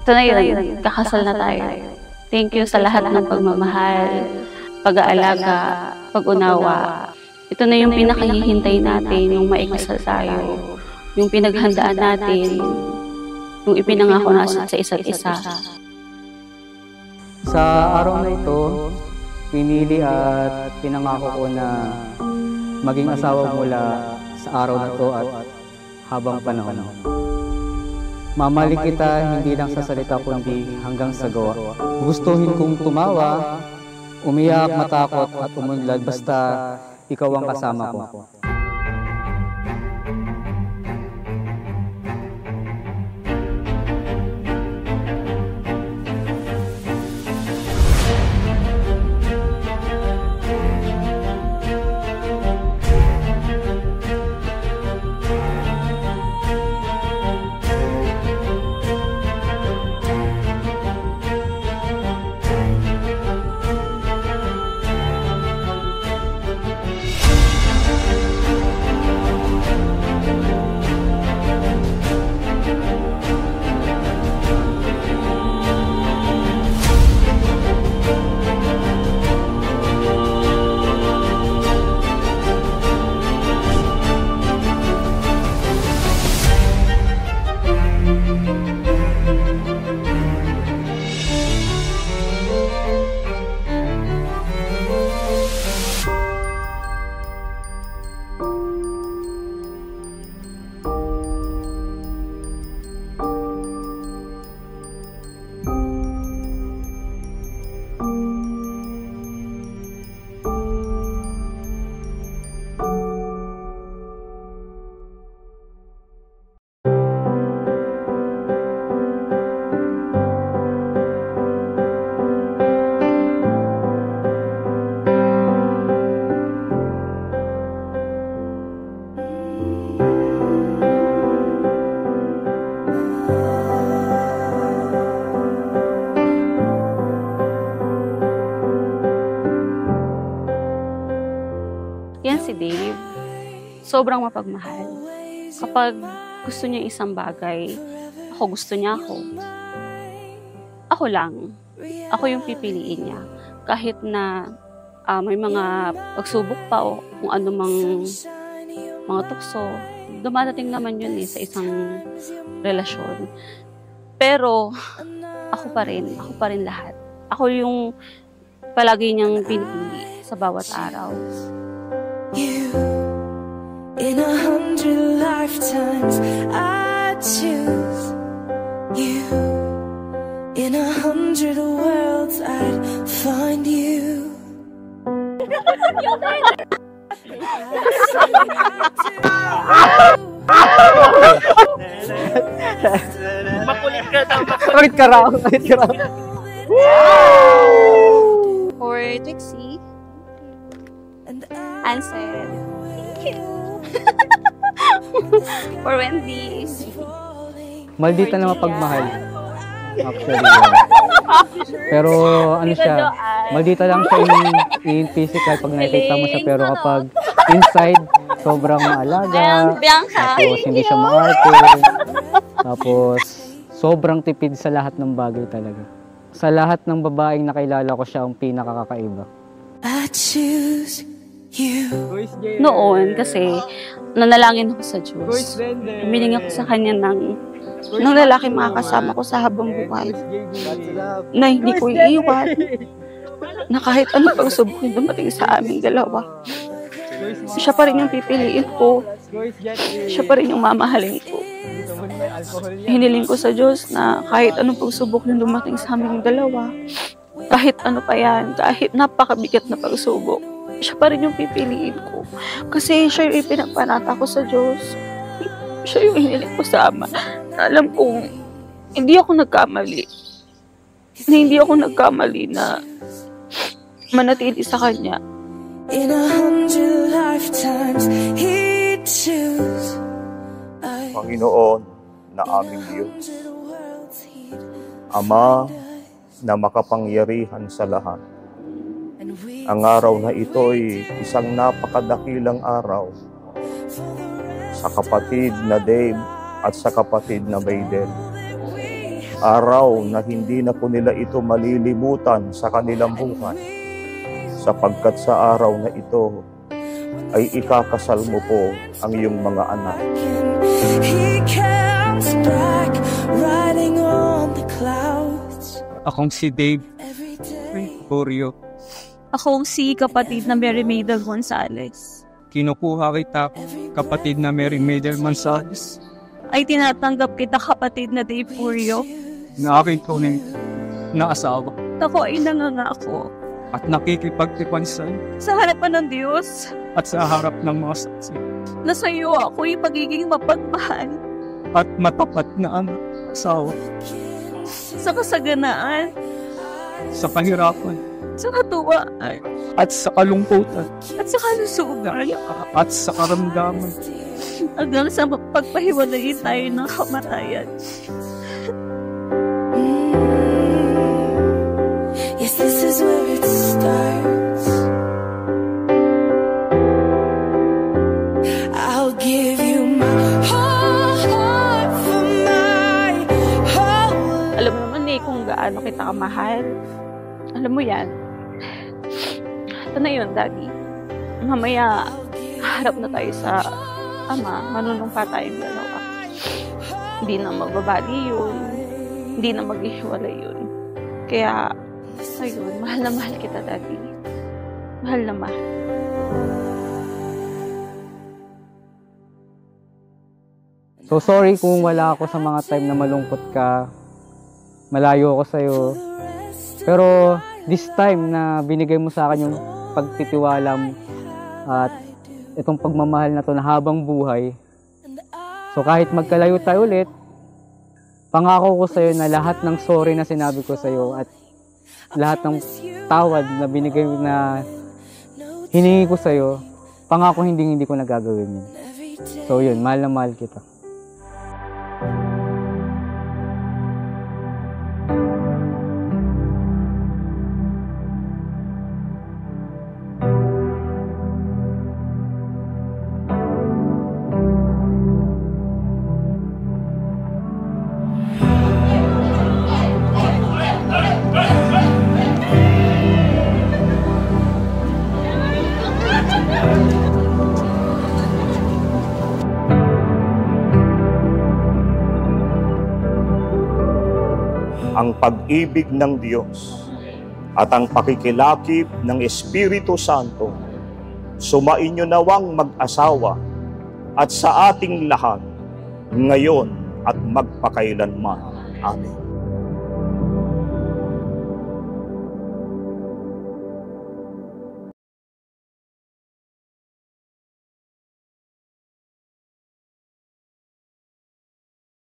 Ito na yun, kakasal na tayo. Thank you sa lahat ng pagmamahal, pag-aalaga, pag-unawa. Ito na yung pinakahihintay natin, yung maikasal tayo, yung pinaghandaan natin, yung ipinangako natin sa isa't isa. Sa araw na ito, pinili at pinangako ko na maging asawa mula sa araw na ito at habang panahon. Mamahalin kita hindi lang sa salita kundi hanggang sa gawa. Gustuhin kong tumawa, umiyak, matakot at umunlad basta ikaw ang kasama ko. Yan si Dave, sobrang mapagmahal. Kapag gusto niya isang bagay, ako gusto niya ako. Ako lang. Ako yung pipiliin niya. Kahit na may mga pagsubok pa o kung ano mang mga tukso, dumadating naman yun sa isang relasyon. Pero ako pa rin lahat. Ako yung palagi niyang pinipili sa bawat araw. You, in 100 lifetimes, I choose you. In 100 worlds, I'd find you. Makulit ka daw. Kulit ka raw. For Trixie, Ansel, thank you. For Wendy, Maldita na mapagmahal. Actually, pero ano siya, maldita lang siya in physical pag nakikita mo siya, pero kapag inside, sobrang maalaga, tapos hindi siya maarte, tapos sobrang tipid sa lahat ng bagay talaga. Sa lahat ng babaeng nakilala ko, siya ang pinakakakaiba. I choose you. noon kasi nanalangin ako sa Diyos. Humiling ako sa Kanya ng lalaki makakasama ko sa habang buhay. Na hindi ko iiwan. Na kahit anong pagsubok yung dumating sa aming dalawa. Siya pa rin yung pipiliin ko. Siya pa rin yung mamahalin ko. Hiniling ko sa Diyos na kahit anong pagsubok yung dumating sa aming dalawa, kahit ano pa yan, kahit napakabigat na pagsubok, siya pa rin yung pipiliin ko. Kasi siya yung ipinagpanata ko sa Diyos. Siya yung hiniling ko sa Ama. Alam kong hindi ako nagkamali. Hindi ako nagkamali na manatili sa Kanya. In 100 lifetimes, He'd choose. Panginoon na aming Diyos, Ama na makapangyarihan sa lahat. Ang araw na ito ay isang napakadakilang araw sa kapatid na Dave at sa kapatid na Maiden. Araw na hindi na po nila ito malilimutan sa kanilang buhay, sapagkat sa araw na ito ay ikakasal mo po ang iyong mga anak. He comes back, riding on the clouds. Akong si Dave Every day. Borio. Akong si kapatid na Mary Maydel Gonzales. Kinukuha kita, kapatid na Mary Maydel Gonzales, Ay tinatanggap kita kapatid na Dave Borio. na aking tunay na asawa Ako ay nangangako at nakikipagtipansan sa harapan ng Diyos at sa harap ng mga saksi na sa iyo ako'y magiging mapagmahal at matapat na ang asawa sa kasaganaan, sa kahirapan sa katuwaan, at sa kalungkutan at sa kalusugan, at sa karamdaman. hanggang sa pagpahiwalay tayo ng kamatayan. Yes, this is where it starts. I'll give you my whole heart for my whole. Alam mo naman kung gaano kita kamahal. Alam mo yan. Ito na yun, Daddy. Mamaya, harap na tayo sa Ama. Manunumpa tayong dalawa. Hindi na magbabali yun. Hindi na mag-ihiwalay yun. Kaya, ayun, mahal na mahal kita, Daddy. Mahal na mahal. So sorry kung wala ako sa mga time na malungkot ka, malayo ako sa'yo. Pero this time na binigay mo sa akin yung pagtitiwala mo at itong pagmamahal na to na habang buhay. So kahit magkalayo tayo ulit, pangako ko sa'yo na lahat ng sorry na sinabi ko sa'yo at lahat ng tawad na binigay na hiningi ko sa'yo, pangako hindi ko nagagawin yun. So yun, mahal na mahal kita. Ang pag-ibig ng Diyos at ang pakikilakip ng Espiritu Santo sumainyo nawang mag-asawa at sa ating lahat ngayon at magpakailanman. Amen.